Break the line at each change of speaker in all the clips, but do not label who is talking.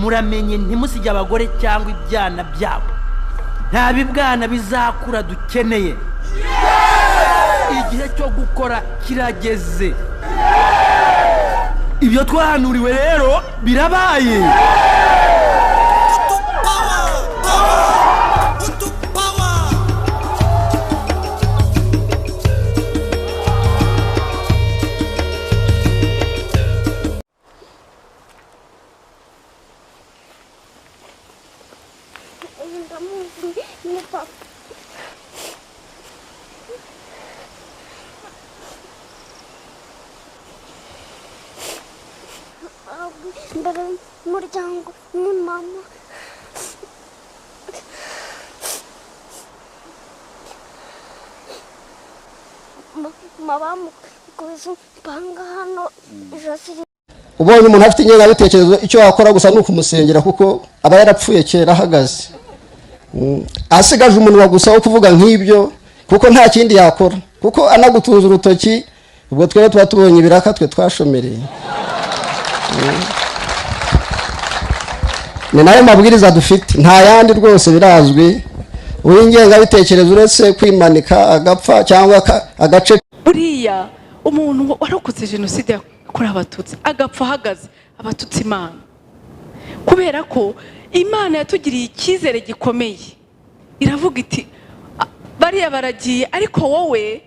muramenye ntimusige abagore cyangwa ibyana byabo. Nta bibwana bizakura dukeneye. Igihe cyo gukora kirageze. Ibyo twahanuriwe rero birabaye.
Umuryango ni mama. Mama kubizo panga hano ijosi.
Ubonye umuntu afite ingengabitekerezo icyo wakora gusa ni ukumusengera kuko aba yarapfuye kera ahagaze. Asigaje umuntu wagusa wo kuvuga nk'ibyo kuko nta kindi yakora kuko anagutunza urutoki ubwo twere tuba tubonye ibiraka twe twashomereye. Ni nayo mabwiriza dufite nta yandi rwose birazwi. Uw'ingengabitekerezo uretse kwimanika agapfa cyangwa agace.
Buriya umuntu warokotse jenoside yakorewe abatutsi agapfa ahagaze abatutsi Imana, kubera ko Imana yatugiriye icyizere gikomeye. Iravuga iti bariya baragiye ariko wowe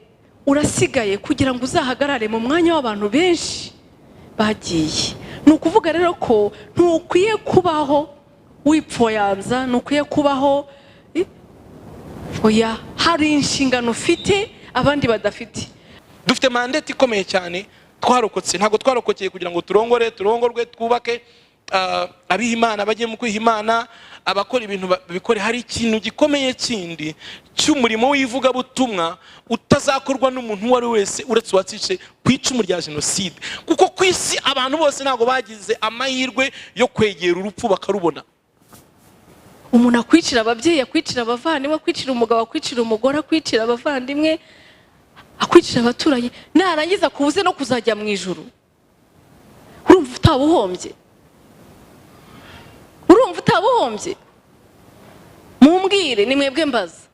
urasigaye kugira ngo uzahagarare mu mwanya w'abantu benshi bagiye. Nukuvuga rero ko ntukwiye kubaho wipfoyanza, ntukwiye kubaho oya, hari inshingano ufite abandi badafite.
Dufite mandate ikomeye cyane. Twarokotse ntago twarokokeye kugira ngo turongorwe twubake abihimana bajye mu kwihimana abakora ibintu bikore. Hari ikintu gikomeye kindi cy'umurimo w'ivuga butumwa utazakorwa n'umuntu wari wese uretse wacishe kwicumu rya jenoside, kuko kwisi abantu bose ntago bagize amahirwe yo kwegera urupfu bakarubona.
Umuntu akwicira ababyeyi, akwicira abavandimwe, akwicira umugabo, akwicira umugore, akwicira abavandimwe, akwicira abaturanyi, narangiza kubuze no kuzajya mu ijuru. Urumva utabuhombye? Urumva utabuhombye? Mumbwire ni mwebwe mbaza.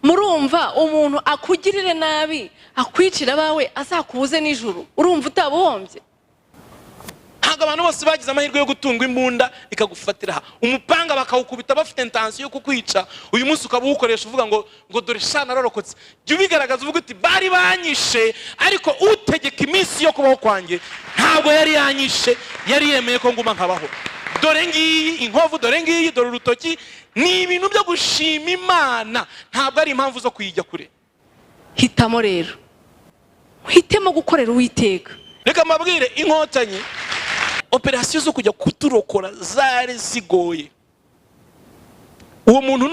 Murumva umuntu akugirire nabi akwicira bawe azakubuze n'ijuru, urumva utabuhombye?
Ntago abantu bose bagize amahirwe yo gutungwa imbunda ikagufatira umupanga bakawukubita bafite intention yo kukwica. Uyu munsi ukabukoresha uvuga ngo dore shana narokotse. Jya ubigaragaza uvuga uti bari banyishe ariko utegeka iminsi yo kubaho kwanjye ntabwo yari yanyishe, yari yemeye ko nguma nkabaho. Dore ngiyi inkovu, dore ngiyi, dore urutoki. Ni ibintu byo gushima Imana, ntabwo ari impamvu zo kuyijya kure.
Hitamo rero, hitemo gukorera Uwiteka.
Reka mabwire inkotanyi operasiyo zo kujya kuturokora zari zigoye. Uwo muntu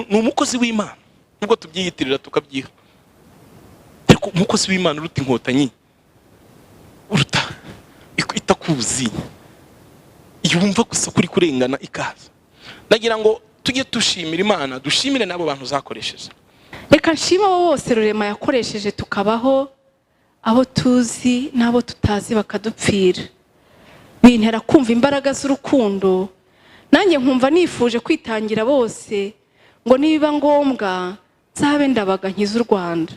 ni umukozi w'Imana nubwo tubyiyitirira tukabyiha, ariko umukozi w'Imana uruta inkotanyi, uruta itakuzi, yumva gusa kuri kurengana ikaza. Nagira ngo tujye dushimira Imana, dushimire nabo bantu zakoresheje.
Reka nshima abo bose Rurema yakoresheje tukabaho, abo tuzi n'abo tutazi bakadupfira. Bintera kumva imbaraga z'urukundo, nanjye nkumva nifuje kwitangira bose ngo nibiba ngombwa nzabe ndabaga nkiza u Rwanda.